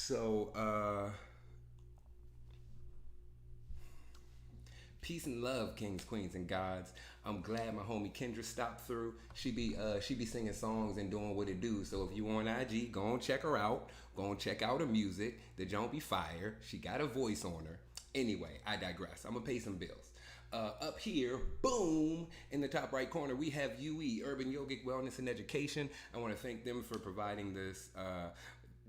So, peace and love, kings, queens, and gods. I'm glad my homie Kendra stopped through. She be singing songs and doing what it do. So if you on IG, go and check her out. Go and check out her music. The Don't Be Fire. She got a voice on her. Anyway, I digress. I'm gonna pay some bills. Up here, boom, in the top right corner, we have UE, Urban Yogic Wellness and Education. I want to thank them for providing this,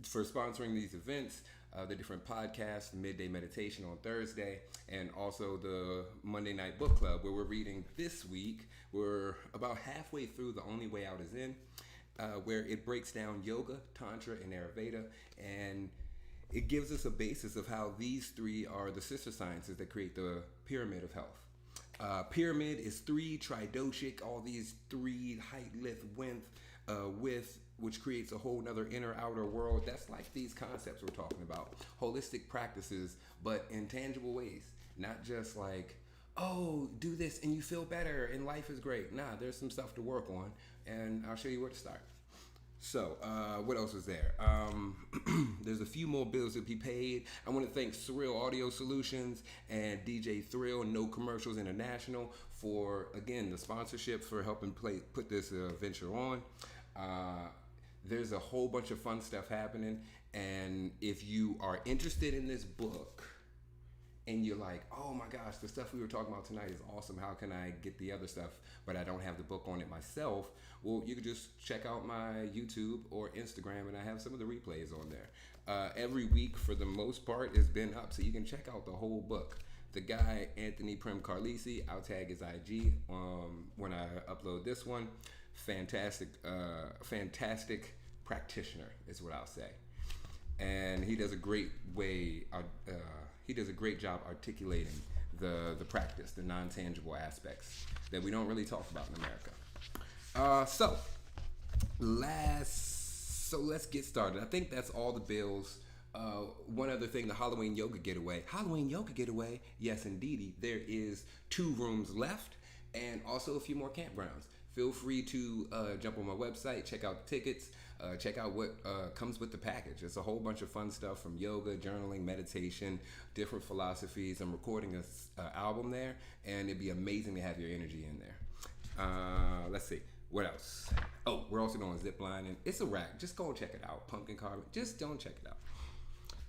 for sponsoring these events, the different podcasts, Midday Meditation on Thursday, and also the Monday Night Book Club, where we're reading this week. We're about halfway through The Only Way Out Is In, where it breaks down yoga, tantra, and Ayurveda, and it gives us a basis of how these three are the sister sciences that create the pyramid of health. Pyramid is three, tridoshic, all these three, height, width, which creates a whole nother inner outer world. That's like these concepts we're talking about. Holistic practices, but in tangible ways. Not just like, oh, do this and you feel better and life is great. Nah, there's some stuff to work on, and I'll show you where to start. So, what else was there? There's a few more bills to be paid. I want to thank Surreal Audio Solutions and DJ Thrill, No Commercials International, for, again, the sponsorship, for helping put this venture on. There's a whole bunch of fun stuff happening, and if you are interested in this book, and you're like, oh my gosh, the stuff we were talking about tonight is awesome. How can I get the other stuff, but I don't have the book on it myself? Well, you can just check out my YouTube or Instagram, and I have some of the replays on there. Every week, for the most part, has been up, so you can check out the whole book. The guy, Anthony Prem Carlisi, I'll tag his IG when I upload this one. Fantastic practitioner is what I'll say. And he does a great job articulating the practice, the non-tangible aspects that we don't really talk about in America. So let's get started. I think that's all the bills. One other thing, the Halloween yoga getaway. Yes, indeedy. There is 2 rooms left, and also a few more campgrounds. Feel free to jump on my website, check out the tickets, check out what comes with the package. It's a whole bunch of fun stuff, from yoga, journaling, meditation, different philosophies. I'm recording an album there, and it'd be amazing to have your energy in there. Let's see. What else? Oh, we're also doing zip lining. It's a rack. Just go and check it out. Pumpkin carving. Just don't check it out.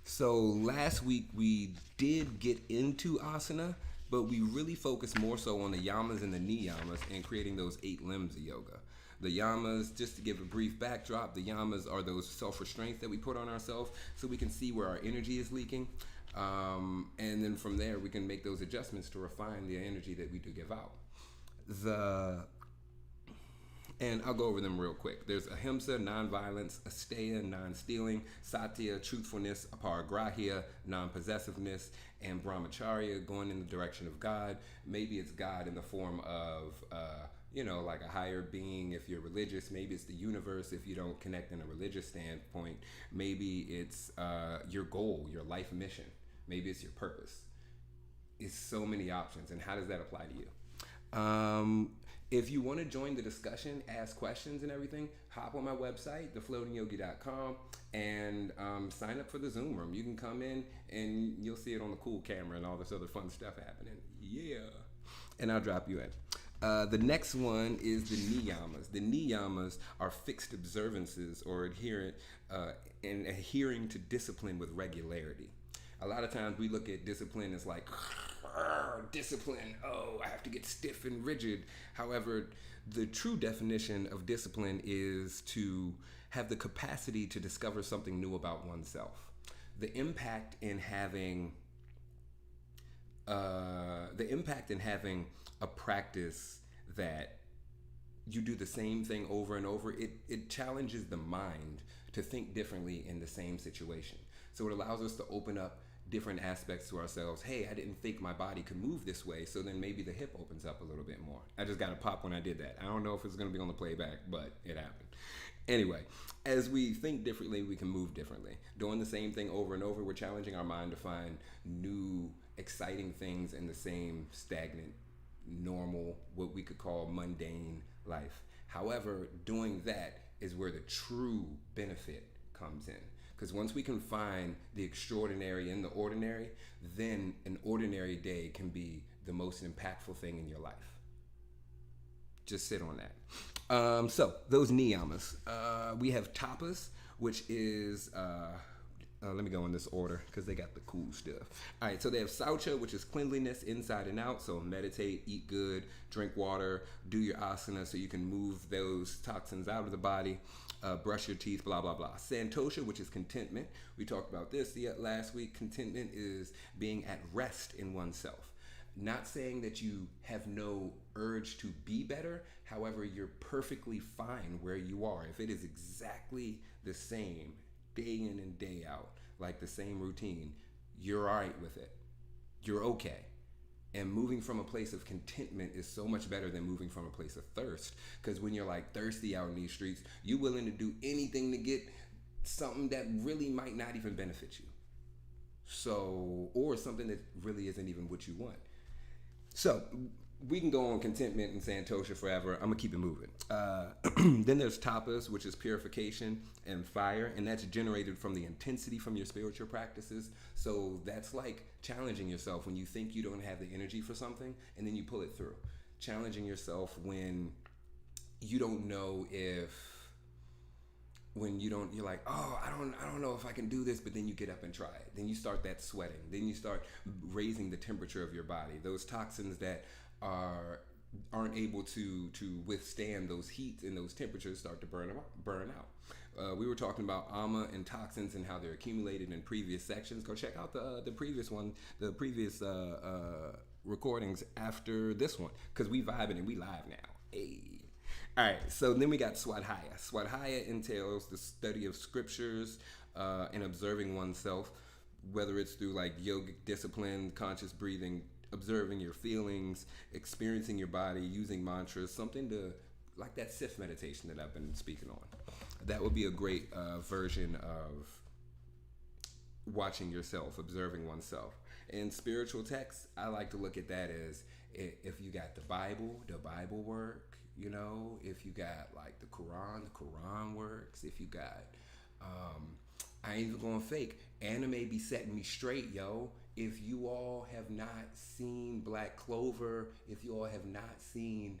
So last week we did get into asana, but we really focused more so on the Yamas and the Niyamas and creating those 8 limbs of yoga. The Yamas, just to give a brief backdrop, the Yamas are those self-restraints that we put on ourselves so we can see where our energy is leaking. And then from there, we can make those adjustments to refine the energy that we do give out. And I'll go over them real quick. There's ahimsa, non-violence; asteya, non-stealing; satya, truthfulness; aparigrahya, non-possessiveness; and brahmacharya, going in the direction of God. Maybe it's God in the form of, like a higher being if you're religious. Maybe it's the universe if you don't connect in a religious standpoint. Maybe it's your goal, your life mission. Maybe it's your purpose. It's so many options. And how does that apply to you? If you want to join the discussion, ask questions and everything, hop on my website, thefloatingyogi.com, and sign up for the Zoom room. You can come in and you'll see it on the cool camera and all this other fun stuff happening. Yeah. And I'll drop you in. The next one is the Niyamas. The Niyamas are fixed observances or adhering to discipline with regularity. A lot of times we look at discipline as like, discipline, oh, I have to get stiff and rigid. However, the true definition of discipline is to have the capacity to discover something new about oneself. The impact in having a practice that you do the same thing over and over, it challenges the mind to think differently in the same situation. So it allows us to open up different aspects to ourselves. Hey, I didn't think my body could move this way, so then maybe the hip opens up a little bit more. I just got a pop when I did that. I don't know if it's going to be on the playback, but it happened. Anyway, as we think differently, we can move differently. Doing the same thing over and over, we're challenging our mind to find new, exciting things in the same stagnant, normal, what we could call mundane life. However, doing that is where the true benefit comes in. Because once we can find the extraordinary in the ordinary, then an ordinary day can be the most impactful thing in your life. Just sit on that. So those niyamas. We have tapas, which is let me go in this order because they got the cool stuff. All right, so they have saucha, which is cleanliness inside and out. So meditate, eat good, drink water, do your asana so you can move those toxins out of the body. Brush your teeth, blah, blah, blah. Santosha, which is contentment. We talked about this last week. Contentment is being at rest in oneself. Not saying that you have no urge to be better. However, you're perfectly fine where you are. If it is exactly the same day in and day out, like the same routine, you're all right with it. You're okay. And moving from a place of contentment is so much better than moving from a place of thirst. Because when you're like thirsty out in these streets, you're willing to do anything to get something that really might not even benefit you. So, or something that really isn't even what you want. So, we can go on contentment and santosha forever. I'm gonna keep it moving. Then there's tapas, which is purification and fire, and that's generated from the intensity from your spiritual practices. So that's like challenging yourself when you think you don't have the energy for something, and then you pull it through. Challenging yourself when you don't know if, you're like, oh, I don't know if I can do this, but then you get up and try it. Then you start that sweating. Then you start raising the temperature of your body. Those toxins that aren't able to withstand those heats and those temperatures start to burn out. We were talking about ama and toxins and how they're accumulated in previous sections. Go check out the previous recordings after this one, because we vibing and we live now. Hey. All right, so then we got Swadhyaya. Swadhyaya entails the study of scriptures and observing oneself, whether it's through like yogic discipline, conscious breathing, observing your feelings, experiencing your body, using mantras, something to, like that Sith meditation that I've been speaking on. That would be a great version of watching yourself, observing oneself. In spiritual texts, I like to look at that as, if you got the Bible work. You know, if you got like the Quran works. If you got, I ain't even going fake, anime be setting me straight, yo. If you all have not seen Black Clover, if you all have not seen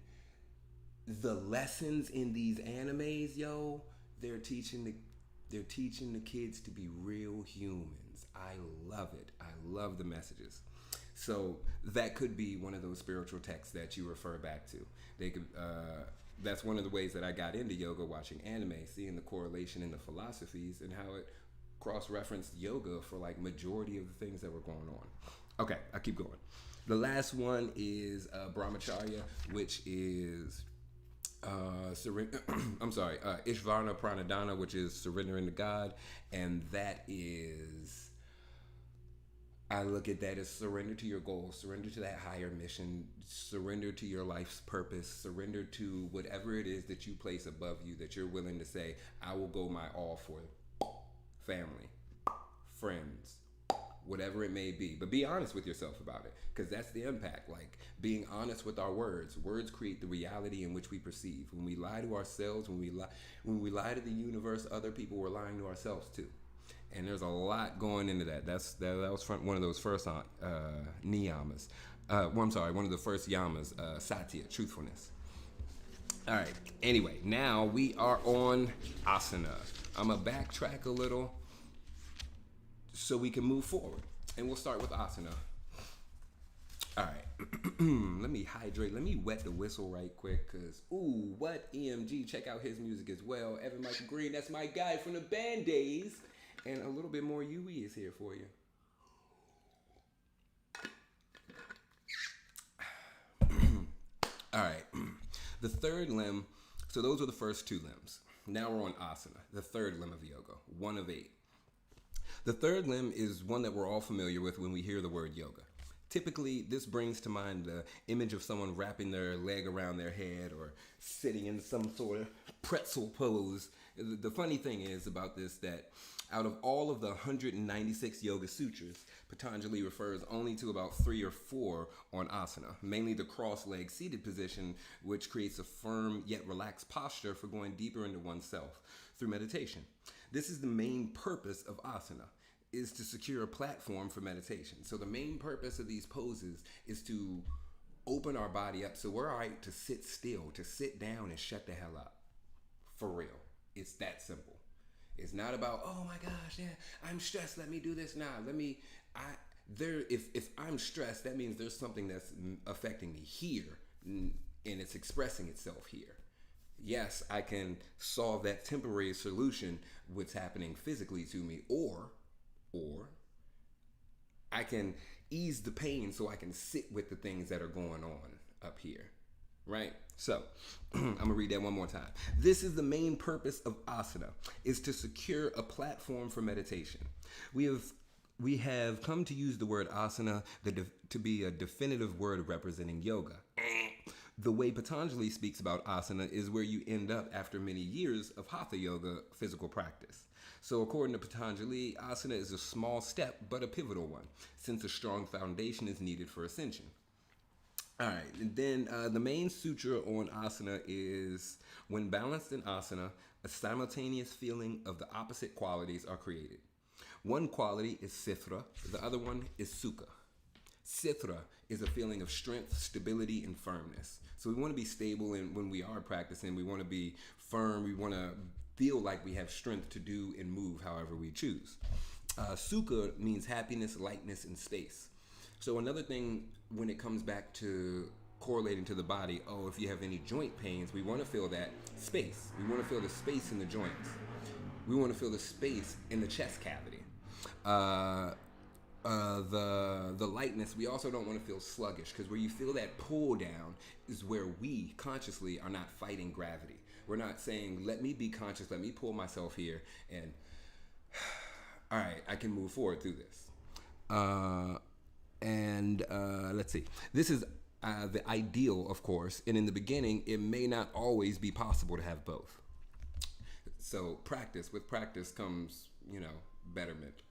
the lessons in these animes, yo, they're teaching the kids to be real humans. I love it. I love the messages. So that could be one of those spiritual texts that you refer back to. They could. That's one of the ways that I got into yoga, watching anime, seeing the correlation in the philosophies and how it cross-referenced yoga for like majority of the things that were going on. Okay, I keep going. The last one is brahmacharya, which is Ishvarna Pranadhana, which is surrendering to God, and that is, I look at that as surrender to your goals, surrender to that higher mission, surrender to your life's purpose, surrender to whatever it is that you place above you, that you're willing to say, I will go my all for family, friends, whatever it may be. But be honest with yourself about it, because that's the impact. Like being honest with our words. Words create the reality in which we perceive. When we lie to ourselves, when we lie to the universe, other people, we're lying to ourselves too. And there's a lot going into that. That was one of those first niyamas. One of the first yamas, satya, truthfulness. All right. Anyway, now we are on asana. I'm going to backtrack a little so we can move forward. And we'll start with asana. All right. Let me hydrate. Let me wet the whistle right quick, because, ooh, what EMG. Check out his music as well. Evan Michael Green, that's my guy from the band days. And a little bit more UE is here for you. All right. The third limb, so those are the first two limbs. Now we're on asana, the third limb of yoga, one of 8. The third limb is one that we're all familiar with when we hear the word yoga. Typically, this brings to mind the image of someone wrapping their leg around their head or sitting in some sort of pretzel pose. The funny thing is about this that out of all of the 196 Yoga Sutras, Patanjali refers only to about 3 or 4 on asana, mainly the cross-legged seated position, which creates a firm yet relaxed posture for going deeper into oneself through meditation. This is the main purpose of asana, is to secure a platform for meditation. So the main purpose of these poses is to open our body up so we're all right to sit still, to sit down and shut the hell up. For real. It's that simple. It's not about, oh my gosh, yeah, I'm stressed, let me do this now. If I'm stressed, that means there's something that's affecting me here, and it's expressing itself here. Yes, I can solve that temporary solution, what's happening physically to me, or I can ease the pain so I can sit with the things that are going on up here, right? So, I'm gonna read that one more time. This is the main purpose of asana, is to secure a platform for meditation. We have come to use the word asana to be a definitive word representing yoga. The way Patanjali speaks about asana is where you end up after many years of hatha yoga physical practice. So according to Patanjali, asana is a small step, but a pivotal one, since a strong foundation is needed for ascension. All right, and then the main sutra on asana is, when balanced in asana, a simultaneous feeling of the opposite qualities are created. One quality is sithra, the other one is sukha. Sithra is a feeling of strength, stability, and firmness. So we want to be stable, and when we are practicing, we want to be firm, we want to feel like we have strength to do and move however we choose. Sukha means happiness, lightness, and space. So another thing when it comes back to correlating to the body, if you have any joint pains, we want to feel that space. We want to feel the space in the joints. We want to feel the space in the chest cavity. The lightness, we also don't want to feel sluggish, because where you feel that pull down is where we consciously are not fighting gravity. We're not saying, let me be conscious, let me pull myself here, and all right, I can move forward through this. Let's see. This is the ideal, of course, and in the beginning, it may not always be possible to have both. So with practice comes, betterment.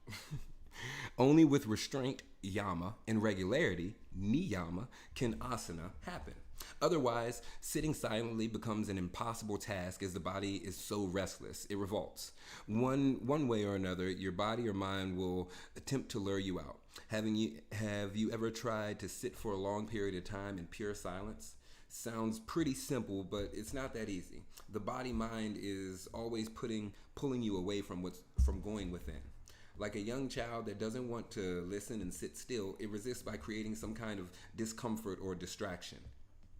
Only with restraint, yama, and regularity, niyama, can asana happen. Otherwise, sitting silently becomes an impossible task, as the body is so restless, it revolts. One way or another, your body or mind will attempt to lure you out. Have you ever tried to sit for a long period of time in pure silence? Sounds pretty simple, but it's not that easy. The body-mind is always pulling you away from going within. Like a young child that doesn't want to listen and sit still, it resists by creating some kind of discomfort or distraction.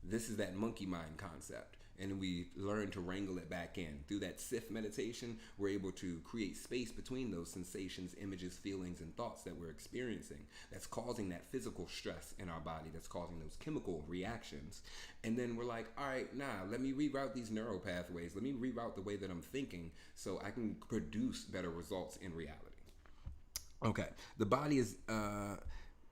This is that monkey mind concept, and we learn to wrangle it back in. Through that sif meditation, we're able to create space between those sensations, images, feelings, and thoughts that we're experiencing that's causing that physical stress in our body, that's causing those chemical reactions. And then we're like, all right, let me reroute these neural pathways. Let me reroute the way that I'm thinking so I can produce better results in reality. Okay, the body is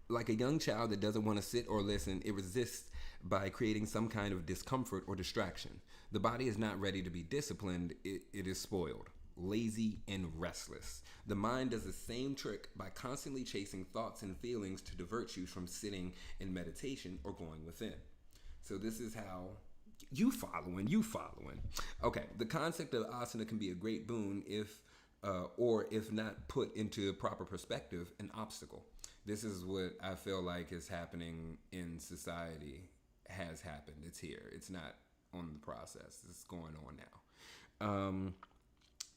like a young child that doesn't want to sit or listen. It resists by creating some kind of discomfort or distraction. The body is not ready to be disciplined. It is spoiled, lazy, and restless. The mind does the same trick by constantly chasing thoughts and feelings to divert you from sitting in meditation or going within. So this is how you following. Okay, the concept of asana can be a great boon or if not put into proper perspective, an obstacle. This is what I feel like is happening in society, has happened. It's here. It's not on the process. It's going on now.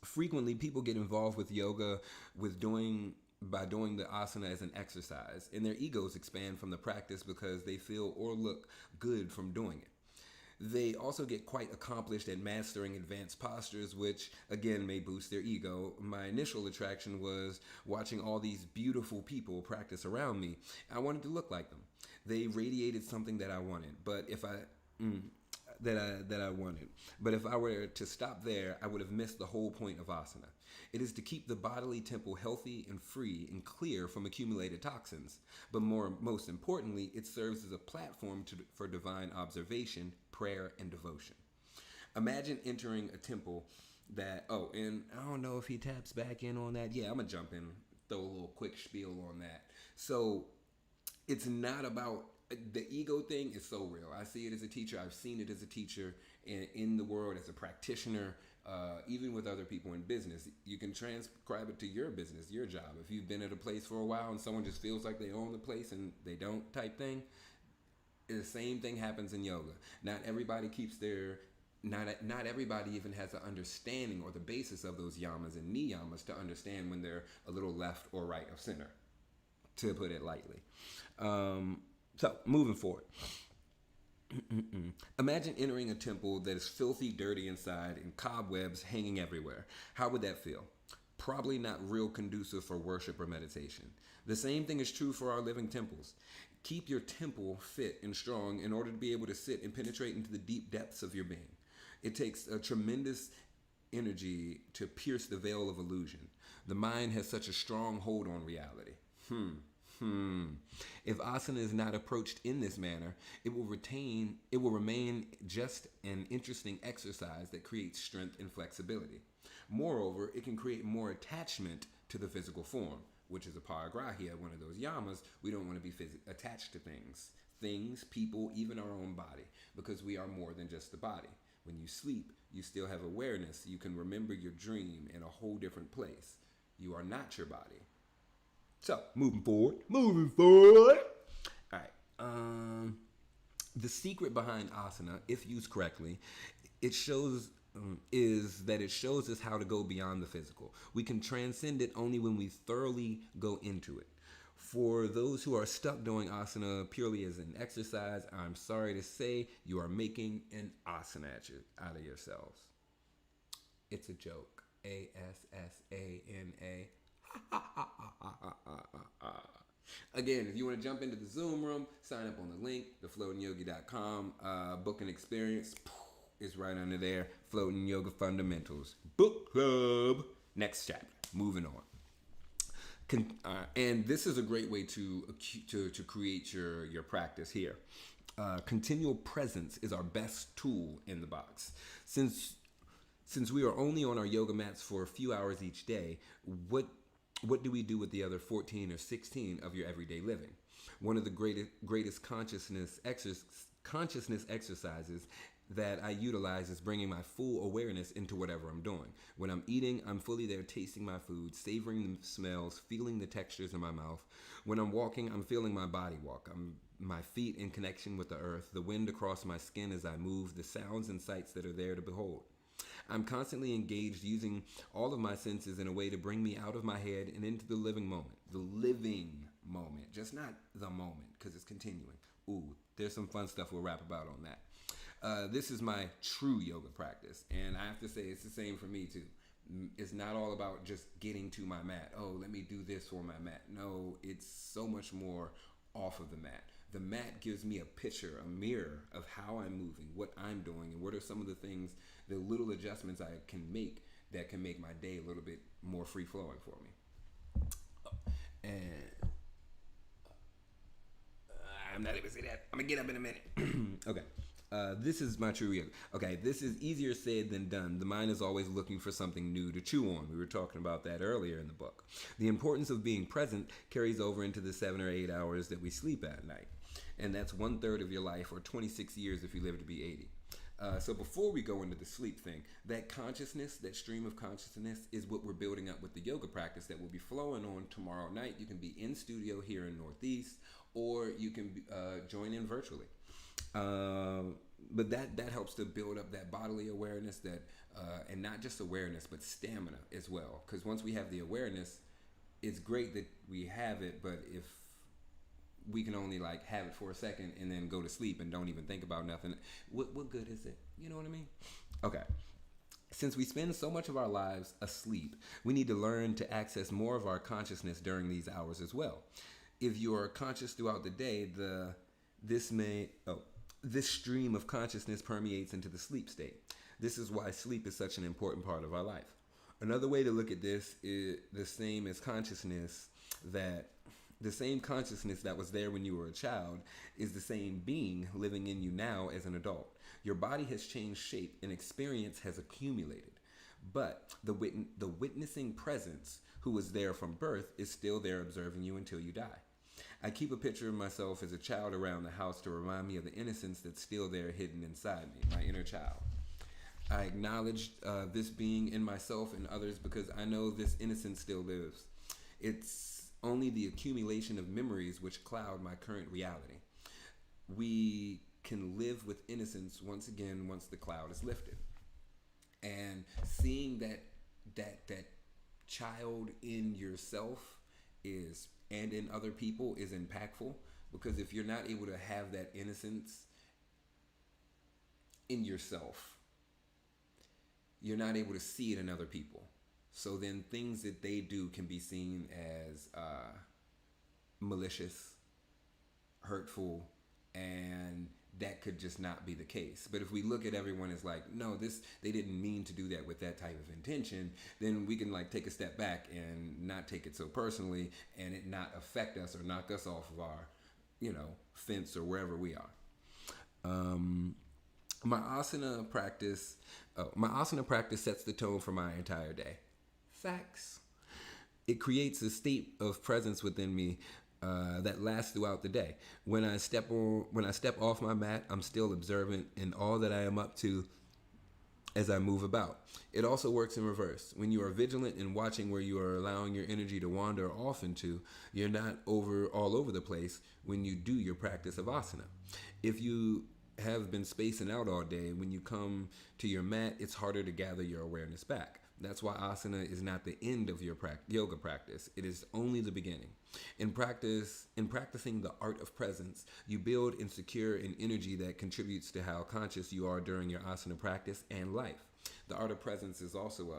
Frequently, people get involved with yoga by doing the asana as an exercise, and their egos expand from the practice because they feel or look good from doing it. They also get quite accomplished at mastering advanced postures, which again may boost their ego. My initial attraction was watching all these beautiful people practice around me. I wanted to look like them. They radiated something that I wanted, but if I were to stop there, I would have missed the whole point of asana. It is to keep the bodily temple healthy and free and clear from accumulated toxins. But most importantly, it serves as a platform for divine observation, prayer, and devotion. Imagine entering a temple and I don't know if he taps back in on that. Yeah, I'm going to jump in, throw a little quick spiel on that. So it's not about the ego thing is so real. I see it as a teacher. I've seen it as a teacher in the world, as a practitioner. Even with other people in business, you can transcribe it to your business, your job. If you've been at a place for a while and someone just feels like they own the place and they don't type thing, the same thing happens in yoga. Not everybody keeps their not everybody even has an understanding or the basis of those yamas and niyamas to understand when they're a little left or right of center, to put it lightly. So moving forward. Imagine entering a temple that is filthy, dirty inside and cobwebs hanging everywhere. How would that feel? Probably not real conducive for worship or meditation. The same thing is true for our living temples. Keep your temple fit and strong in order to be able to sit and penetrate into the deep depths of your being. It takes a tremendous energy to pierce the veil of illusion. The mind has such a strong hold on reality. If asana is not approached in this manner, it will remain just an interesting exercise that creates strength and flexibility. Moreover, it can create more attachment to the physical form, which is a paragrahya, one of those yamas. We don't want to be attached to things, people, even our own body, because we are more than just the body. When you sleep, you still have awareness. You can remember your dream in a whole different place. You are not your body. So, moving forward. All right. The secret behind asana, if used correctly, is that it shows us how to go beyond the physical. We can transcend it only when we thoroughly go into it. For those who are stuck doing asana purely as an exercise, I'm sorry to say you are making an asana out of yourselves. It's a joke. ASSANA. Again, if you want to jump into the Zoom room, sign up on the link, thefloatingyogi.com. Book an experience is right under there. Floating Yoga Fundamentals Book Club. Next chapter. Moving on. And this is a great way to create your practice here. Continual presence is our best tool in the box. Since we are only on our yoga mats for a few hours each day, what do we do with the other 14 or 16 of your everyday living? One of the greatest consciousness exercises that I utilize is bringing my full awareness into whatever I'm doing. When I'm eating, I'm fully there tasting my food, savoring the smells, feeling the textures in my mouth. When I'm walking, I'm feeling my body walk. My feet in connection with the earth, the wind across my skin as I move, the sounds and sights that are there to behold. I'm constantly engaged using all of my senses in a way to bring me out of my head and into the living moment. The living moment, just not the moment, because it's continuing. Ooh, there's some fun stuff we'll rap about on that. This is my true yoga practice, and I have to say it's the same for me too. It's not all about just getting to my mat. Oh, let me do this for my mat. No, it's so much more off of the mat. The mat gives me a picture, a mirror of how I'm moving, what I'm doing, and what are some of the things, the little adjustments I can make that can make my day a little bit more free-flowing for me. And I'm not able to say that. I'm going to get up in a minute. Okay. This is my true yoga. Okay, this is easier said than done. The mind is always looking for something new to chew on. We were talking about that earlier in the book. The importance of being present carries over into the 7 or 8 hours that we sleep at night. And that's 1/3 of your life, or 26 years if you live to be 80. So before we go into the sleep thing, that consciousness, that stream of consciousness is what we're building up with the yoga practice that will be flowing on tomorrow night. You can be in studio here in Northeast, or you can join in virtually. But that helps to build up that bodily awareness, that and not just awareness, but stamina as well. Because once we have the awareness, it's great that we have it, but if we can only like have it for a second and then go to sleep and don't even think about nothing, what good is it? You know what I mean? Okay. Since we spend so much of our lives asleep, we need to learn to access more of our consciousness during these hours as well. If you are conscious throughout the day, this stream of consciousness permeates into the sleep state. This is why sleep is such an important part of our life. Another way to look at this is the same consciousness that was there when you were a child is the same being living in you now as an adult. Your body has changed shape and experience has accumulated. But the witnessing presence who was there from birth is still there observing you until you die. I keep a picture of myself as a child around the house to remind me of the innocence that's still there hidden inside me, my inner child. I acknowledge this being in myself and others because I know this innocence still lives. It's only the accumulation of memories which cloud my current reality. We can live with innocence once again once the cloud is lifted. And seeing that child in yourself is and in other people is impactful, because if you're not able to have that innocence in yourself, you're not able to see it in other people. So then things that they do can be seen as malicious, hurtful, and that could just not be the case. But if we look at everyone as like, no, they didn't mean to do that with that type of intention, then we can like take a step back and not take it so personally and it not affect us or knock us off of our, fence or wherever we are. My asana practice sets the tone for my entire day. Facts. It creates a state of presence within me that lasts throughout the day. When I step off my mat, I'm still observant in all that I am up to as I move about. It also works in reverse. When you are vigilant in watching where you are allowing your energy to wander off into, you're not all over the place when you do your practice of asana. If you have been spacing out all day, when you come to your mat, it's harder to gather your awareness back. That's why asana is not the end of your yoga practice. It is only the beginning. In practicing the art of presence, you build and secure an energy that contributes to how conscious you are during your asana practice and life. The art of presence is also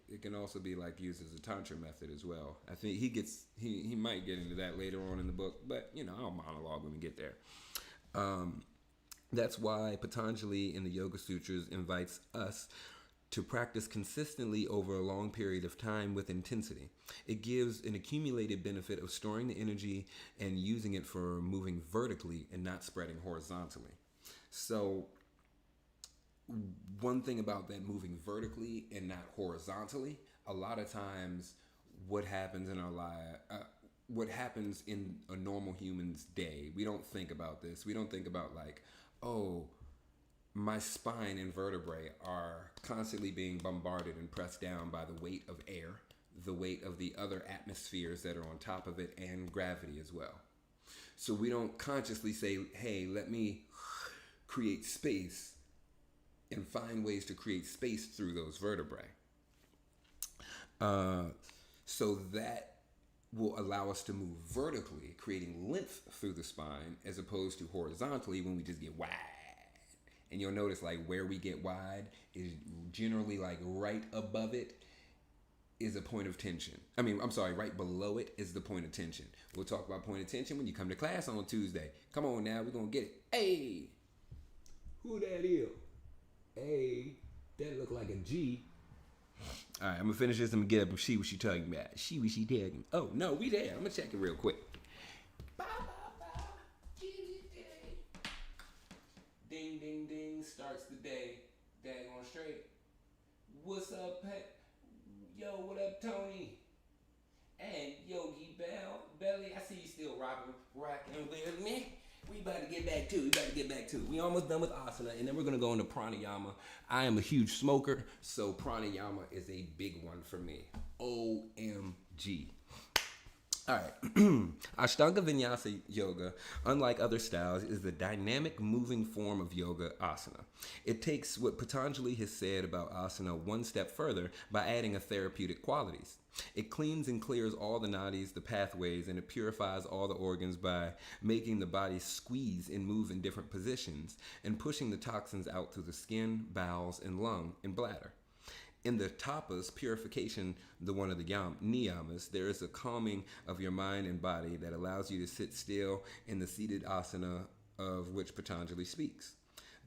it can also be like used as a tantra method as well. I think he might get into that later on in the book, but I'll monologue when we get there. That's why Patanjali in the Yoga Sutras invites us to practice consistently over a long period of time with intensity. It gives an accumulated benefit of storing the energy and using it for moving vertically and not spreading horizontally. So one thing about that moving vertically and not horizontally, a lot of times what happens in our life, what happens in a normal human's day, we don't think about this. We don't think about like, oh, my spine and vertebrae are constantly being bombarded and pressed down by the weight of air, the weight of the other atmospheres that are on top of it, and gravity as well. So we don't consciously say, hey, let me create space and find ways to create space through those vertebrae. So that will allow us to move vertically, creating length through the spine, as opposed to horizontally when we just get wide. And you'll notice like where we get wide is generally like right above it is a point of tension. Right below it is the point of tension. We'll talk about point of tension when you come to class on Tuesday. Come on now, we're going to get it. Hey, who that is? Hey, that look like a G. All right, I'm going to finish this and get up and see what she talking about. See what she talking. Oh, no, we there. I'm going to check it real quick. Ding, ding, ding, starts the day. Daggone straight. What's up, Pet? Yo, what up, Tony? And Yogi Belly, I see you still rocking with me. We about to get back to it. We almost done with asana, and then we're going to go into pranayama. I am a huge smoker, so pranayama is a big one for me. OMG. All right. Ashtanga Vinyasa yoga, unlike other styles, is the dynamic moving form of yoga asana. It takes what Patanjali has said about asana one step further by adding a therapeutic qualities. It cleans and clears all the nadis, the pathways, and it purifies all the organs by making the body squeeze and move in different positions and pushing the toxins out through the skin, bowels, and lung and bladder. In the tapas, purification, the one of the Niyamas, there is a calming of your mind and body that allows you to sit still in the seated asana of which Patanjali speaks.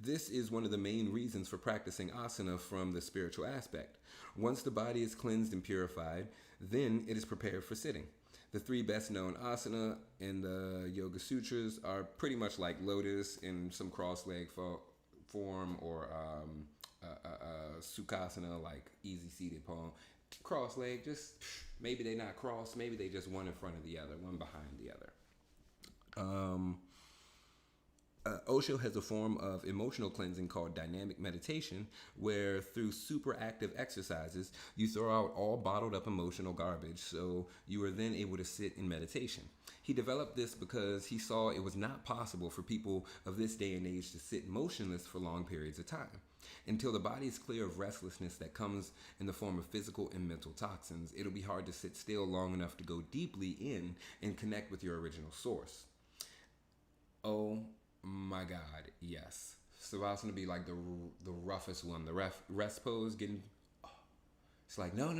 This is one of the main reasons for practicing asana from the spiritual aspect. Once the body is cleansed and purified, then it is prepared for sitting. The three best known asana in the Yoga Sutras are pretty much like lotus in some cross-leg form or sukhasana, like easy seated palm. Cross leg, just maybe they not cross, maybe they just one in front of the other, one behind the other. Osho has a form of emotional cleansing called dynamic meditation, where through super active exercises, you throw out all bottled up emotional garbage, so you are then able to sit in meditation. He developed this because he saw it was not possible for people of this day and age to sit motionless for long periods of time. Until the body is clear of restlessness that comes in the form of physical and mental toxins, it'll be hard to sit still long enough to go deeply in and connect with your original source. Oh my God, yes. Savasana be like the roughest one. The rest pose getting, it's like, no,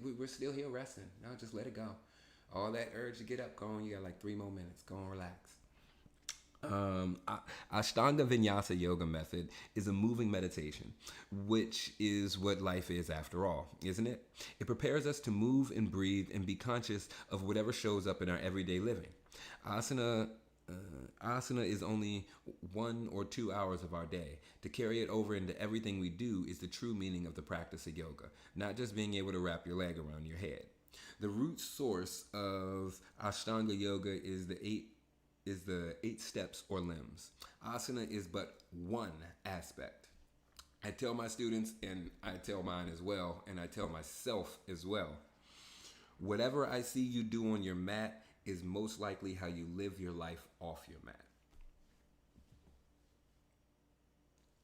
we're still here resting. No, just let it go. All that urge to get up, go on. You got like 3 more minutes. Go on, relax. Ashtanga Vinyasa yoga method is a moving meditation, which is what life is after all, isn't it? It prepares us to move and breathe and be conscious of whatever shows up in our everyday living. Asana is only 1 or 2 hours of our day. To carry it over into everything we do is the true meaning of the practice of yoga, not just being able to wrap your leg around your head. The root source of Ashtanga yoga is the 8 steps or limbs. Asana is but one aspect. I tell my students, and I tell mine as well, and I tell myself as well, whatever I see you do on your mat is most likely how you live your life off your mat.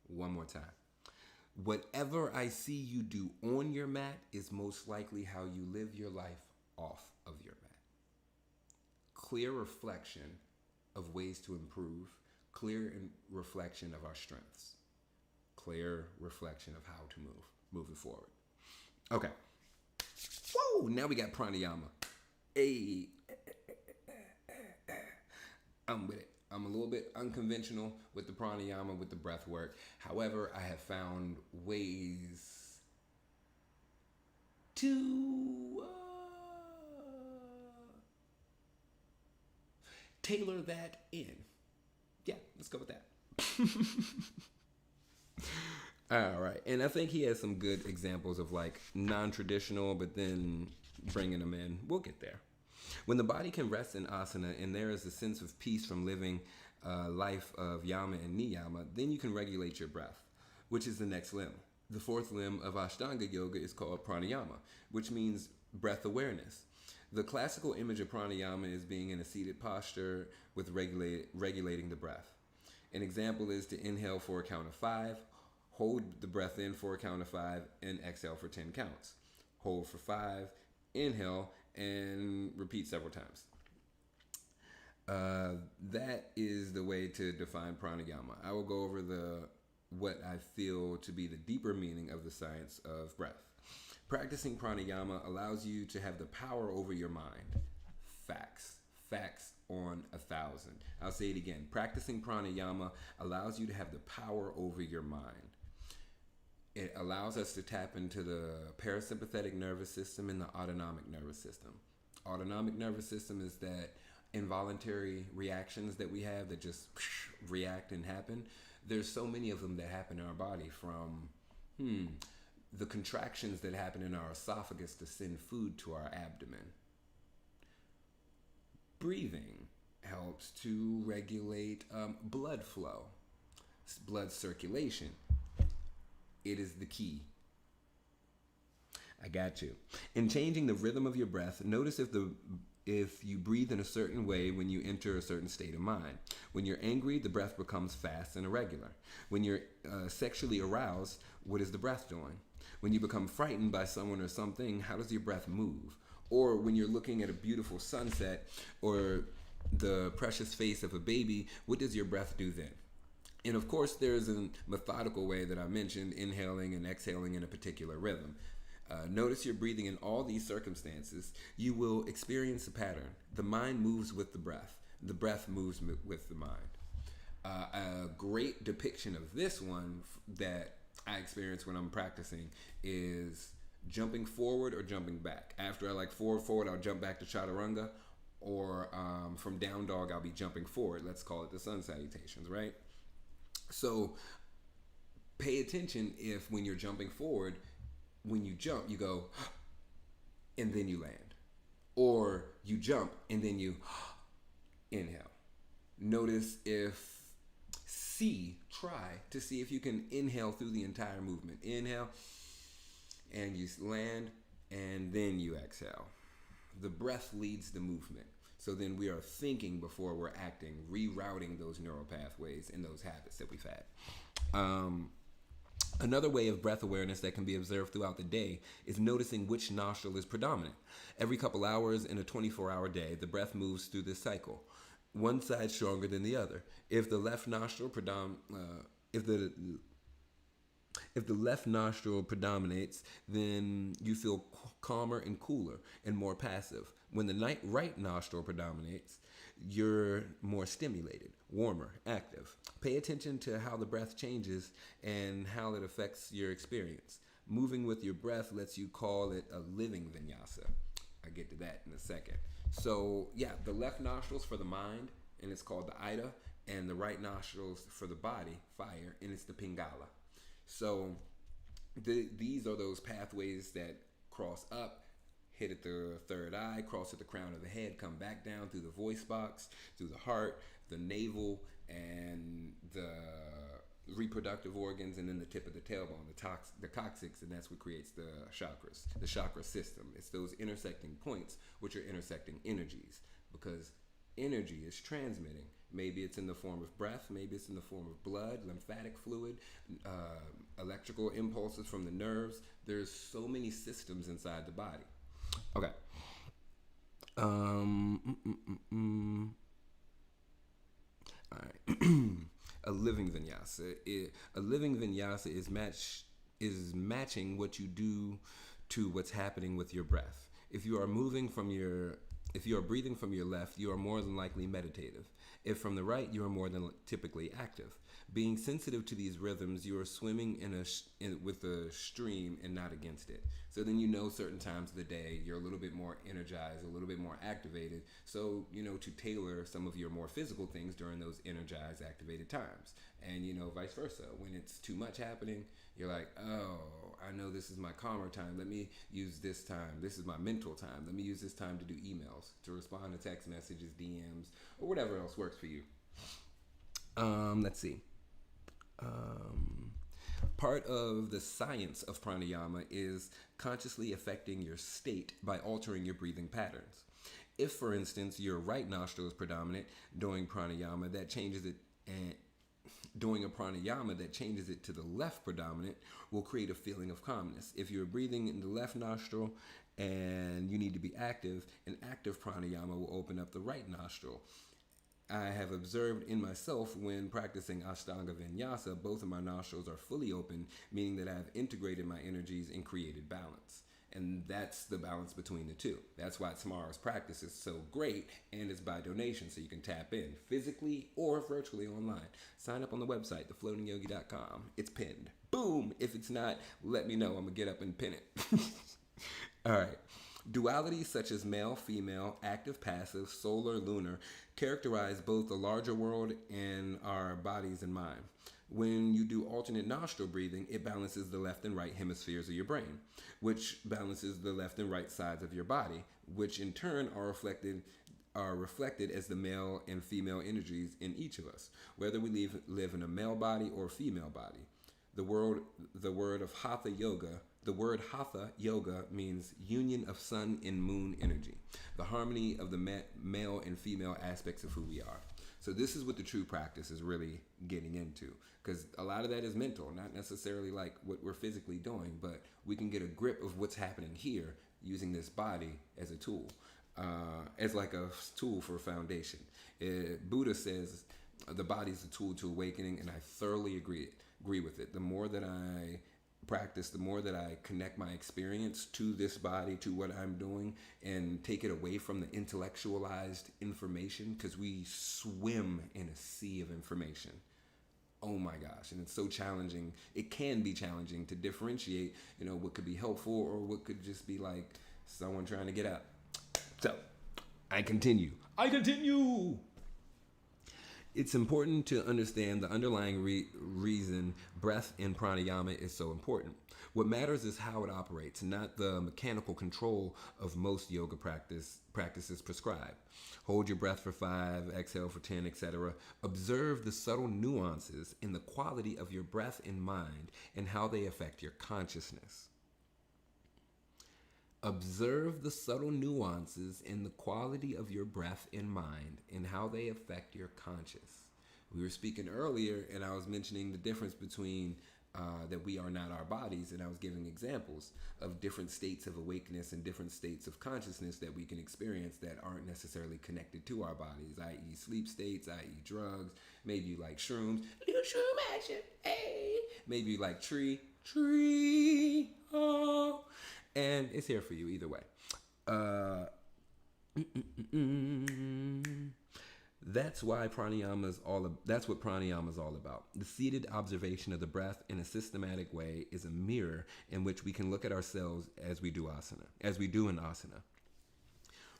One more time. Whatever I see you do on your mat is most likely how you live your life off of your mat. Clear reflection of ways to improve, clear reflection of our strengths, clear reflection of how to move moving forward. Okay. Woo! Now we got pranayama. Hey, I'm with it. I'm a little bit unconventional with the pranayama, with the breath work. However, I have found ways to tailor that in. Yeah, let's go with that. All right. And I think he has some good examples of like non-traditional, but then bringing them in. We'll get there. When the body can rest in asana and there is a sense of peace from living a life of yama and niyama, then you can regulate your breath, which is the next limb. The 4th limb of Ashtanga yoga is called pranayama, which means breath awareness. The classical image of pranayama is being in a seated posture with regulating the breath. An example is to inhale for a count of 5, hold the breath in for a count of 5, and exhale for 10 counts. Hold for 5, inhale, and repeat several times. That is the way to define pranayama. I will go over what I feel to be the deeper meaning of the science of breath. Practicing pranayama allows you to have the power over your mind. Facts on 1,000. I'll say it again. Practicing pranayama allows you to have the power over your mind. It allows us to tap into the parasympathetic nervous system and the autonomic nervous system. Autonomic nervous system is that involuntary reactions that we have that just react and happen. There's so many of them that happen in our body, from the contractions that happen in our esophagus to send food to our abdomen. Breathing helps to regulate blood flow, blood circulation. It is the key. I got you. In changing the rhythm of your breath, notice if you breathe in a certain way when you enter a certain state of mind. When you're angry, the breath becomes fast and irregular. When you're sexually aroused, what is the breath doing? When you become frightened by someone or something, how does your breath move? Or when you're looking at a beautiful sunset or the precious face of a baby, what does your breath do then? And of course, there's a methodical way that I mentioned, inhaling and exhaling in a particular rhythm. Notice you're breathing in all these circumstances. You will experience a pattern. The mind moves with the breath. The breath moves with the mind. A great depiction of this one that I experience when I'm practicing is jumping forward or jumping back. After I forward, I'll jump back to chaturanga, or from down dog, I'll be jumping forward. Let's call it the sun salutations, right? So pay attention if when you're jumping forward, when you jump, you go, and then you land. Or you jump, and then you inhale. Notice if try to see if you can inhale through the entire movement. Inhale, and you land, and then you exhale. The breath leads the movement. So then we are thinking before we're acting, rerouting those neural pathways and those habits that we've had. Another way of breath awareness that can be observed throughout the day is noticing which nostril is predominant. Every couple hours in a 24-hour day, the breath moves through this cycle, one side stronger than the other. If the left nostril predominates, then you feel calmer and cooler and more passive. When the right nostril predominates, you're more stimulated, warmer, active. Pay attention to how the breath changes and how it affects your experience. Moving with your breath lets you call it a living vinyasa. I'll get to that in a second. So yeah, the left nostrils for the mind, and it's called the Ida, and the right nostrils for the body, fire, and it's the Pingala. So these are those pathways that cross up, hit at the third eye, cross at the crown of the head, come back down through the voice box, through the heart, the navel, and the reproductive organs, and then the tip of the tailbone, the coccyx, and that's what creates the chakras, the chakra system. It's those intersecting points which are intersecting energies, because energy is transmitting. Maybe it's in the form of breath, maybe it's in the form of blood, lymphatic fluid, electrical impulses from the nerves. There's so many systems inside the body. Okay. All right. A living vinyasa is matching what you do to what's happening with your breath. If you are breathing from your left, you are more than likely meditative. If from the right, you are more than typically active. Being sensitive to these rhythms, you are swimming with a stream and not against it. So then certain times of the day, you're a little bit more energized, a little bit more activated. So, to tailor some of your more physical things during those energized, activated times. And, vice versa. When it's too much happening, you're like, oh, I know this is my calmer time. Let me use this time. This is my mental time. Let me use this time to do emails, to respond to text messages, DMs, or whatever else works for you. Let's see. Part of the science of pranayama is consciously affecting your state by altering your breathing patterns. If, for instance, your right nostril is predominant during pranayama, that changes it, and doing a pranayama that changes it to the left predominant will create a feeling of calmness. If you're breathing in the left nostril and you need to be active, an active pranayama will open up the right nostril. I have observed in myself when practicing Ashtanga Vinyasa, both of my nostrils are fully open, meaning that I have integrated my energies and created balance. And that's the balance between the two. That's why tomorrow's practice is so great, and it's by donation, so you can tap in physically or virtually online. Sign up on the website, thefloatingyogi.com. It's pinned. Boom! If it's not, let me know. I'm going to get up and pin it. All right. Dualities such as male, female, active, passive, solar, lunar characterize both the larger world and our bodies and mind. When you do alternate nostril breathing, it balances the left and right hemispheres of your brain, which balances the left and right sides of your body, which in turn are reflected as the male and female energies in each of us, whether we live in a male body or female body. The word hatha yoga means union of sun and moon energy, the harmony of the male and female aspects of who we are. So this is what the true practice is really getting into, because a lot of that is mental, not necessarily like what we're physically doing, but we can get a grip of what's happening here using this body as a tool, as like a tool for a foundation. Buddha says the body is a tool to awakening, and I thoroughly agree with it. The more that I practice, the more that I connect my experience to this body, to what I'm doing, and take it away from the intellectualized information, because we swim in a sea of information. Oh my gosh, and it's so challenging. It can be challenging to differentiate, what could be helpful or what could just be like someone trying to get up. So, I continue. It's important to understand the underlying reason breath in pranayama is so important. What matters is how it operates, not the mechanical control of most yoga practices prescribed. Hold your breath for 5, exhale for 10, etc. Observe the subtle nuances in the quality of your breath in mind and how they affect your consciousness. Observe the subtle nuances in the quality of your breath in mind and how they affect your conscious. We were speaking earlier, and I was mentioning the difference between that we are not our bodies, and I was giving examples of different states of awakeness and different states of consciousness that we can experience that aren't necessarily connected to our bodies, i.e. sleep states, i.e. drugs. Maybe you like shrooms, little shroom action, hey. Maybe you like tree, oh. And it's here for you either way. That's what pranayama is all about. The seated observation of the breath in a systematic way is a mirror in which we can look at ourselves as we do in asana.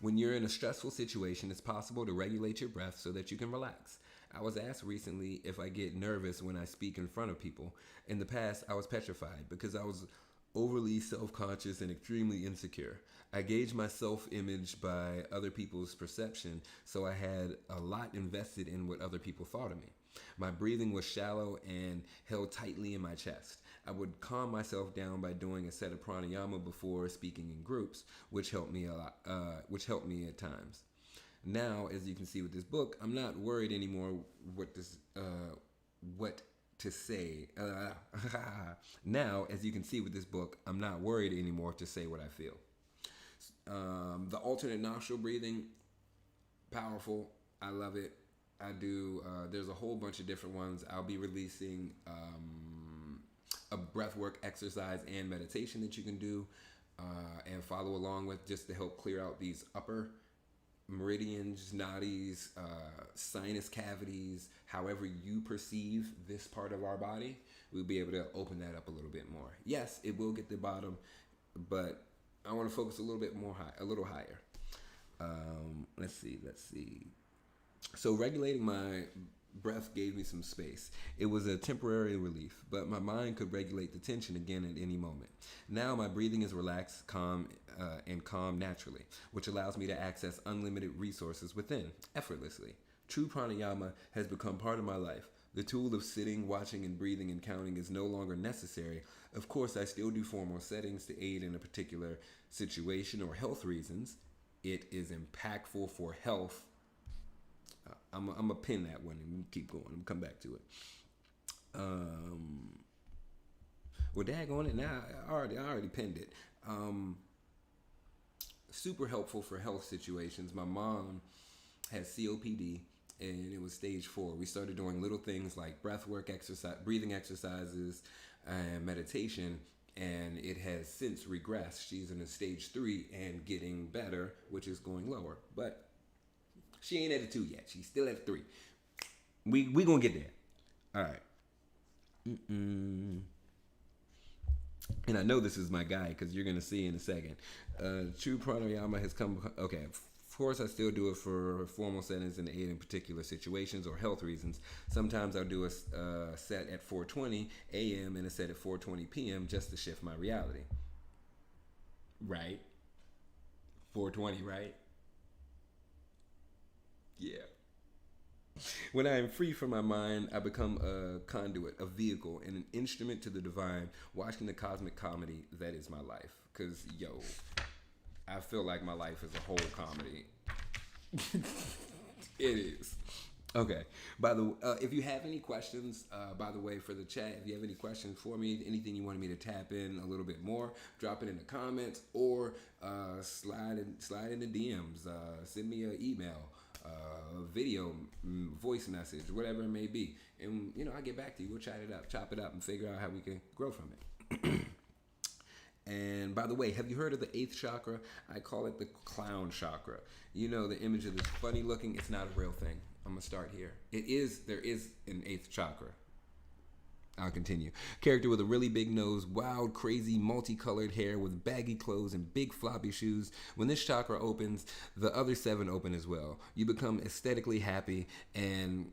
When you're in a stressful situation, it's possible to regulate your breath so that you can relax. I was asked recently if I get nervous when I speak in front of people. In the past, I was petrified because I was overly self-conscious and extremely insecure. I gauged my self-image by other people's perception, so I had a lot invested in what other people thought of me. My breathing was shallow and held tightly in my chest. I would calm myself down by doing a set of pranayama before speaking in groups, which helped me at times. Now, as you can see with this book, I'm not worried anymore what to say. Now, as you can see with this book, I'm not worried anymore to say what I feel. The alternate nostril breathing, powerful. I love it. I do. There's a whole bunch of different ones. I'll be releasing a breathwork exercise and meditation that you can do and follow along with, just to help clear out these upper meridians, nadis, sinus cavities, however you perceive this part of our body. We'll be able to open that up a little bit more. Yes, it will get the bottom, but I want to focus a little higher. Let's see. So regulating my breath gave me some space. It was a temporary relief, but my mind could regulate the tension again at any moment. Now my breathing is relaxed, calm naturally, which allows me to access unlimited resources within, effortlessly. True pranayama has become part of my life. The tool of sitting, watching, and breathing and counting is no longer necessary. Of course, I still do formal settings to aid in a particular situation or health reasons. It is impactful for health. I'm going to pin that one and keep going. I'm going to come back to it. Well, daggone it. Now, I already pinned it. Super helpful for health situations. My mom had COPD, and it was stage 4. We started doing little things like breathwork breathing exercises, and meditation, and it has since regressed. She's in a stage 3 and getting better, which is going lower. But she ain't at a 2 yet. She's still at a 3. We gonna get there. All right. And I know this is my guy because you're gonna see in a second. True pranayama has come. Okay. Of course, I still do it for formal settings and aid in particular situations or health reasons. Sometimes I'll do a set at 4:20 a.m. and a set at 4:20 p.m. just to shift my reality. Right? 4:20, right? Yeah. When I am free from my mind, I become a conduit, a vehicle, and an instrument to the divine, watching the cosmic comedy that is my life. Because, I feel like my life is a whole comedy. It is. Okay. If you have any questions, by the way, for the chat, if you have any questions for me, anything you wanted me to tap in a little bit more, drop it in the comments or slide in the DMs. Send me an email, video, voice message, whatever it may be. And, I'll get back to you. We'll chop it up, and figure out how we can grow from it. And by the way, have you heard of the 8th chakra? I call it the clown chakra. The image of this funny looking, it's not a real thing. I'm going to start here. There is an 8th chakra. I'll continue. Character with a really big nose, wild, crazy, multicolored hair with baggy clothes and big floppy shoes. When this chakra opens, the other 7 open as well. You become aesthetically happy and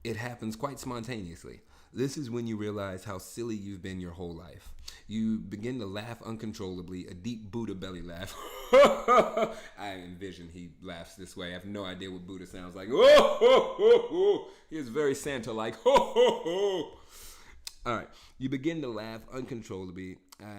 It happens quite spontaneously. This is when you realize how silly you've been your whole life. You begin to laugh uncontrollably, a deep Buddha belly laugh. I envision he laughs this way. I have no idea what Buddha sounds like. He is very Santa-like. All right. You begin to laugh uncontrollably.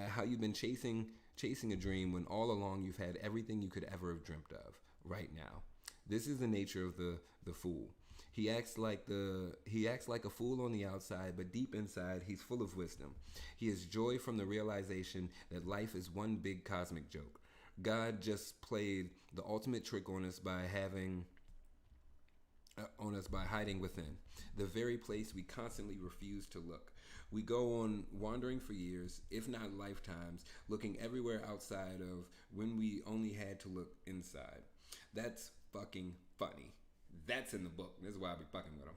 How you've been chasing a dream when all along you've had everything you could ever have dreamt of right now. This is the nature of the fool. He acts like a fool on the outside, but deep inside, he's full of wisdom. He has joy from the realization that life is one big cosmic joke. God just played the ultimate trick on us by hiding within, the very place we constantly refuse to look. We go on wandering for years, if not lifetimes, looking everywhere outside of when we only had to look inside. That's fucking funny. That's in the book. This is why I be fucking with them.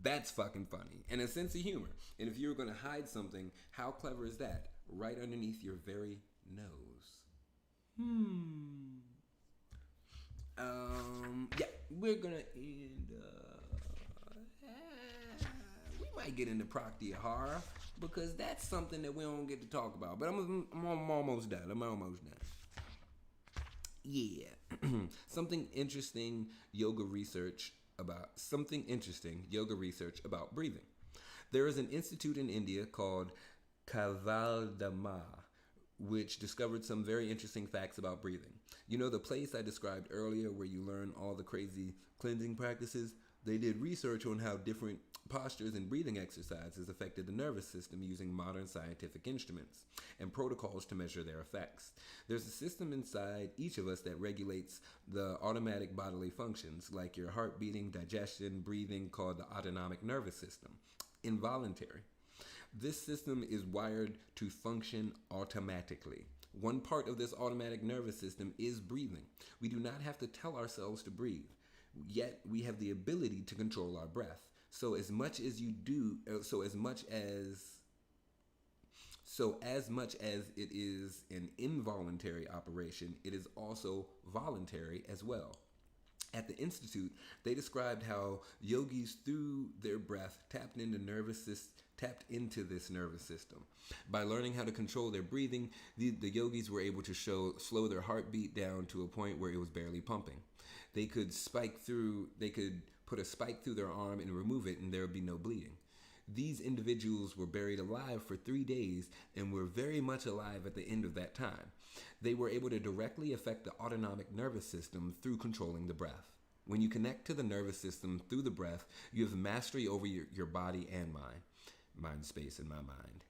That's fucking funny. And a sense of humor. And if you were going to hide something, how clever is that? Right underneath your very nose. Yeah, we're going to end we might get into Pratyahara because that's something that we don't get to talk about. But I'm almost done. Yeah. Something interesting yoga research about breathing. There is an institute in India called Kavaldama, which discovered some very interesting facts about breathing. You know the place I described earlier where you learn all the crazy cleansing practices? They did research on how different postures and breathing exercises affected the nervous system using modern scientific instruments and protocols to measure their effects. There's a system inside each of us that regulates the automatic bodily functions like your heart beating, digestion, breathing, called the autonomic nervous system. Involuntary. This system is wired to function automatically. One part of this automatic nervous system is breathing. We do not have to tell ourselves to breathe, yet we have the ability to control our breath. So as much as it is an involuntary operation, it is also voluntary as well. At the Institute, they described how yogis through their breath tapped into this nervous system. By learning how to control their breathing, the yogis were able to slow their heartbeat down to a point where it was barely pumping. They could put a spike through their arm and remove it, and there would be no bleeding. These individuals were buried alive for 3 days and were very much alive at the end of that time. They were able to directly affect the autonomic nervous system through controlling the breath. When you connect to the nervous system through the breath, you have mastery over your body and mind. Mind space in my mind.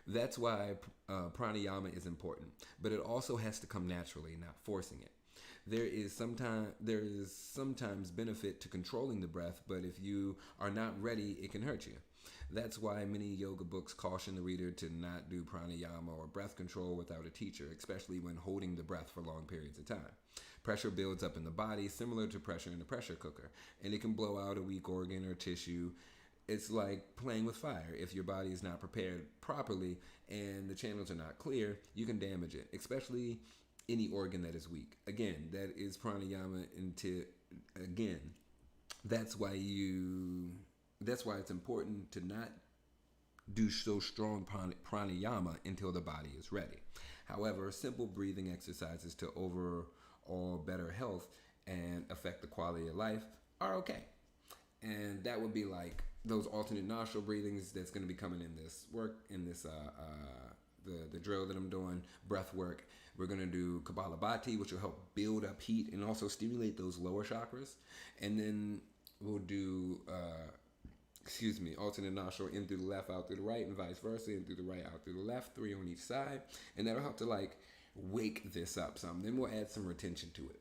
That's why pranayama is important, but it also has to come naturally, not forcing it. There is sometimes benefit to controlling the breath, but if you are not ready, it can hurt you. That's why many yoga books caution the reader to not do pranayama or breath control without a teacher, especially when holding the breath for long periods of time. Pressure builds up in the body, similar to pressure in a pressure cooker, and it can blow out a weak organ or tissue. It's like playing with fire. If your body is not prepared properly and the channels are not clear, you can damage it, especially any organ that is weak. Again, that is pranayama that's why it's important to not do so strong pranayama until the body is ready. However, simple breathing exercises to overall better health and affect the quality of life are okay. And that would be like those alternate nostril breathings that's going to be coming in this work, in this the drill that I'm doing, breath work. We're going to do Kapalabhati, which will help build up heat and also stimulate those lower chakras. And then we'll do, alternate nostril in through the left, out through the right, and vice versa, in through the right, out through the left, 3 on each side. And that'll help to like wake this up some. Then we'll add some retention to it.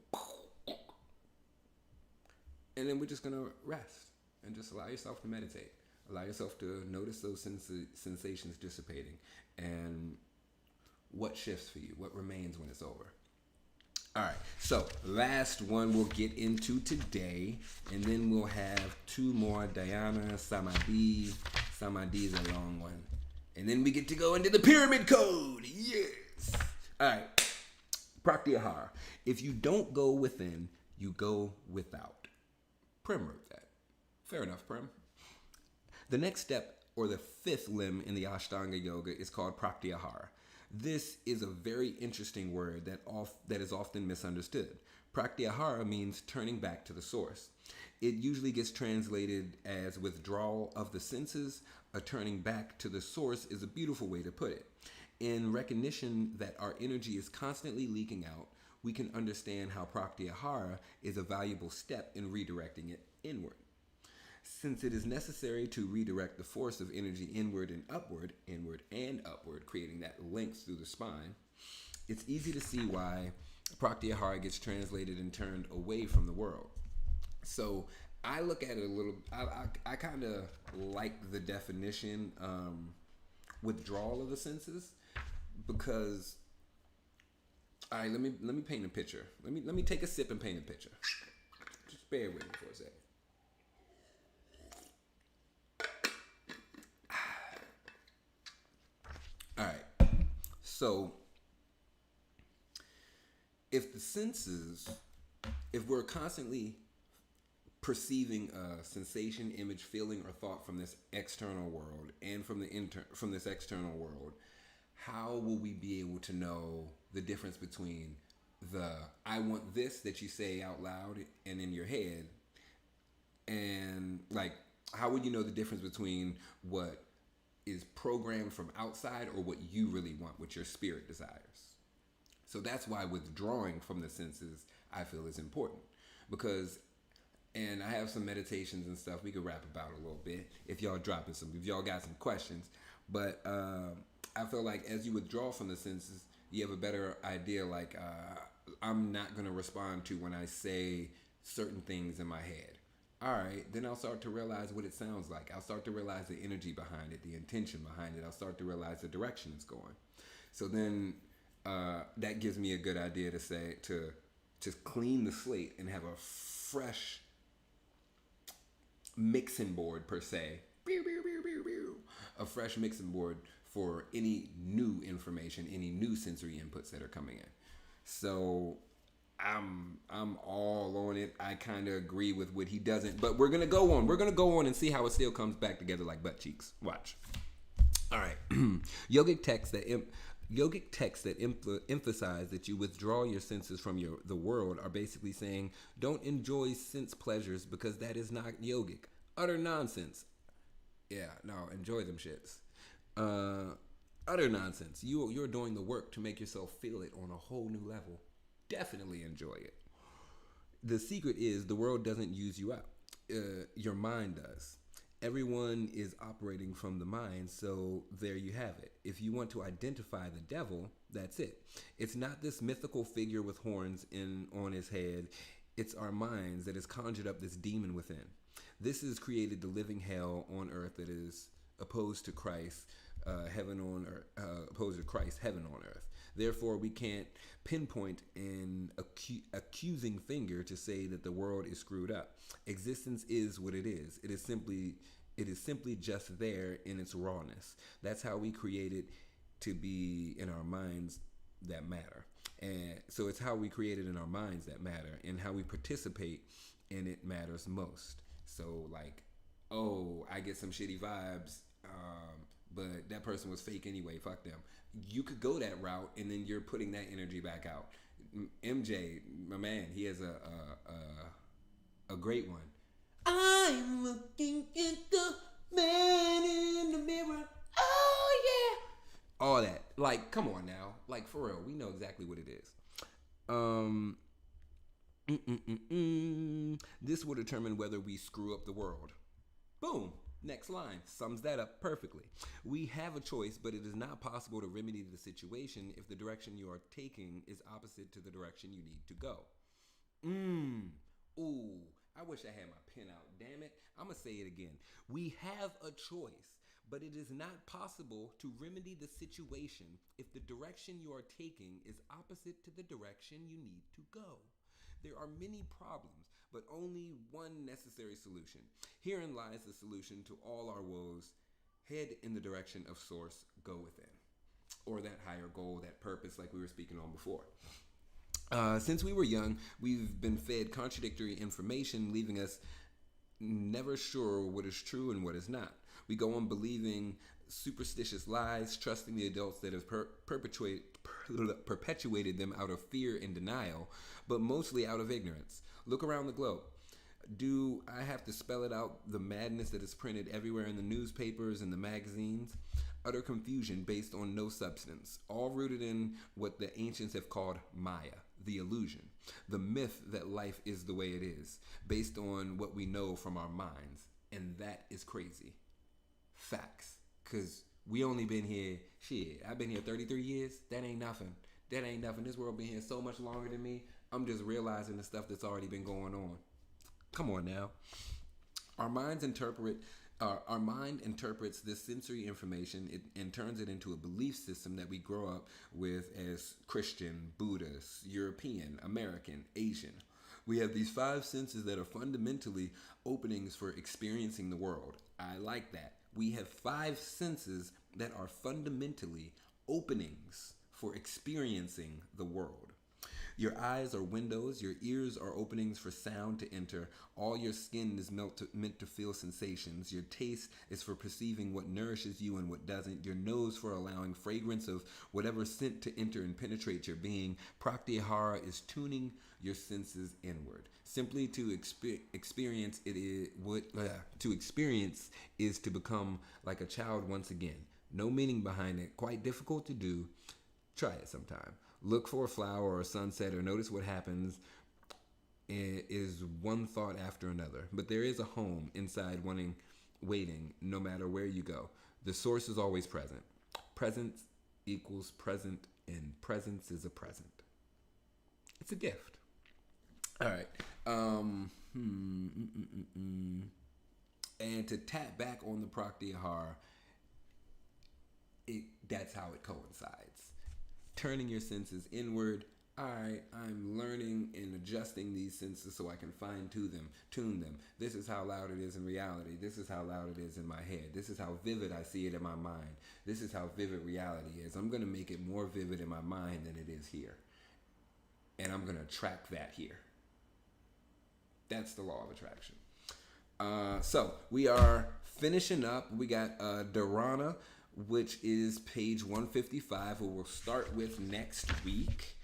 And then we're just going to rest and just allow yourself to meditate. Allow yourself to notice those sensations dissipating and what shifts for you, what remains when it's over. All right, so last one we'll get into today, and then we'll have 2 more, Dhyana, Samadhi. Samadhi is a long one. And then we get to go into the pyramid code. Yes. All right, Pratyahara. If you don't go within, you go without. Prim wrote that. Fair enough, Prim. The next step, or the fifth limb in the Ashtanga yoga, is called Pratyahara. This is a very interesting word that is often misunderstood. Pratyahara means turning back to the source. It usually gets translated as withdrawal of the senses. A turning back to the source is a beautiful way to put it. In recognition that our energy is constantly leaking out, we can understand how Pratyahara is a valuable step in redirecting it inward. Since it is necessary to redirect the force of energy inward and upward, creating that length through the spine, it's easy to see why Pratyahara gets translated and turned away from the world. So I look at it a little, I kind of like the definition, withdrawal of the senses, because, all right, let me paint a picture. Let me take a sip and paint a picture. Just bear with me for a second. All right. So if we're constantly perceiving a sensation, image, feeling, or thought from this external world and from this external world, how will we be able to know the difference between the "I want this" that you say out loud and in your head, and like, how would you know the difference between what is programmed from outside or what you really want, what your spirit desires? So that's why withdrawing from the senses, I feel, is important, because, and I have some meditations and stuff we could rap about a little bit if y'all got some questions, but I feel like as you withdraw from the senses, you have a better idea, like, I'm not going to respond to when I say certain things in my head. All right, then I'll start to realize what it sounds like. I'll start to realize the energy behind it, the intention behind it. I'll start to realize the direction it's going. So then that gives me a good idea to say, to just clean the slate and have a fresh mixing board, per se. A fresh mixing board for any new information, any new sensory inputs that are coming in. So I'm all on it. I kind of agree with what he doesn't, but we're gonna go on. We're gonna go on and see how it still comes back together like butt cheeks. Watch. All right. Yogic texts that emphasize that you withdraw your senses from the world are basically saying, don't enjoy sense pleasures because that is not yogic. Utter nonsense. Yeah, no, enjoy them shits. Utter nonsense. You're doing the work to make yourself feel it on a whole new level. Definitely enjoy it. The secret is the world doesn't use you up. Your mind does. Everyone is operating from the mind, so there you have it. If you want to identify the devil, that's it. It's not this mythical figure with horns on his head. It's our minds that has conjured up this demon within. This has created the living hell on earth that is opposed to Christ, heaven on earth, opposed to Christ, heaven on earth. Therefore, we can't pinpoint an accusing finger to say that the world is screwed up. Existence is what it is. It is simply just there in its rawness. That's how we create it to be in our minds that matter. And so it's how we create it in our minds that matter, and how we participate in it matters most. So like, oh, I get some shitty vibes, but that person was fake anyway, fuck them. You could go that route, and then you're putting that energy back out. MJ, my man, he has a great one. I'm looking at the man in the mirror. Oh yeah. All that. Like, come on now. Like, for real, we know exactly what it is. This will determine whether we screw up the world. Boom. Next line sums that up perfectly. We have a choice, but it is not possible to remedy the situation if the direction you are taking is opposite to the direction you need to go. Ooh, I wish I had my pen out. Damn it. I'm going to say it again. We have a choice, but it is not possible to remedy the situation if the direction you are taking is opposite to the direction you need to go. There are many problems, but only one necessary solution. Herein lies the solution to all our woes. Head in the direction of source, go within. Or that higher goal, that purpose, like we were speaking on before. Since we were young, we've been fed contradictory information, leaving us never sure what is true and what is not. We go on believing superstitious lies, trusting the adults that have perpetuated them out of fear and denial, but mostly out of ignorance. Look around the globe. Do I have to spell it out, the madness that is printed everywhere in the newspapers and the magazines? Utter confusion based on no substance, all rooted in what the ancients have called Maya, the illusion, the myth that life is the way it is, based on what we know from our minds. And that is crazy. Facts. Because we only been here, I've been here 33 years. That ain't nothing. That ain't nothing. This world been here so much longer than me. I'm just realizing the stuff that's already been going on. Come on now. Our mind interprets this sensory information and turns it into a belief system that we grow up with as Christian, Buddhist, European, American, Asian. We have these 5 senses that are fundamentally openings for experiencing the world. I like that. We have 5 senses that are fundamentally openings for experiencing the world. Your eyes are windows, your ears are openings for sound to enter, all your skin is meant to feel sensations, your taste is for perceiving what nourishes you and what doesn't, your nose for allowing fragrance of whatever scent to enter and penetrate your being. Pratyahara is tuning your senses inward. Simply to experience is to become like a child once again. No meaning behind it, quite difficult to do. Try it sometime. Look for a flower or a sunset or notice what happens is one thought after another. But there is a home inside waiting no matter where you go. The source is always present. Presence equals present, and presence is a present. It's a gift. All right. And to tap back on the Pratyahara, that's how it coincides. Turning your senses inward. I'm learning and adjusting these senses so I can tune them. This is how loud it is in reality. This is how loud it is in my head. This is how vivid I see it in my mind. This is how vivid reality is. I'm going to make it more vivid in my mind than it is here. And I'm going to track that here. That's the law of attraction. So we are finishing up. We got Dharana, which is page 155, who we'll start with next week.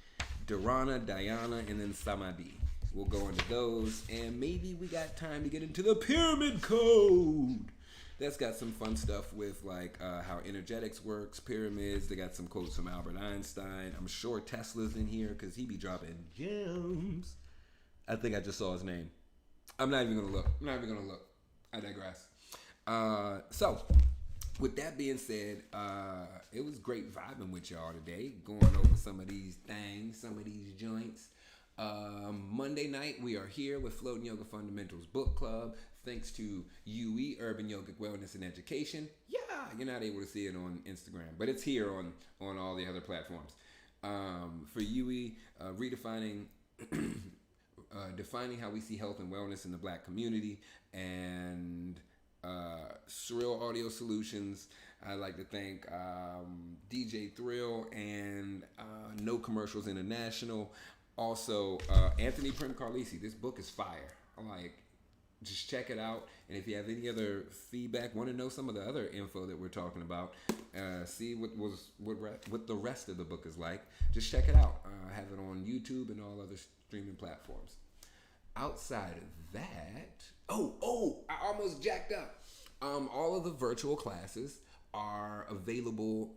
Dharana, Dhyana, and then Samadhi. We'll go into those, and maybe we got time to get into the pyramid code. That's got some fun stuff with like how energetics works, pyramids. They got some quotes from Albert Einstein. I'm sure Tesla's in here because he be dropping gems. I think I just saw his name. I'm not even gonna look. I digress. So, with that being said, it was great vibing with y'all today, going over some of these things, some of these joints. Monday night, we are here with Floating Yoga Fundamentals Book Club. Thanks to UE, Urban Yogic Wellness and Education. Yeah, you're not able to see it on Instagram, but it's here on all the other platforms. For UE, redefining... defining how we see health and wellness in the Black community, and Surreal Audio Solutions. I'd like to thank DJ Thrill and No Commercials International. Also, Anthony Prim Carlisi. This book is fire. Just check it out. And if you have any other feedback, want to know some of the other info that we're talking about, see what the rest of the book is like, just check it out. I have it on YouTube and all other streaming platforms. Outside of that, I almost jacked up. All of the virtual classes are available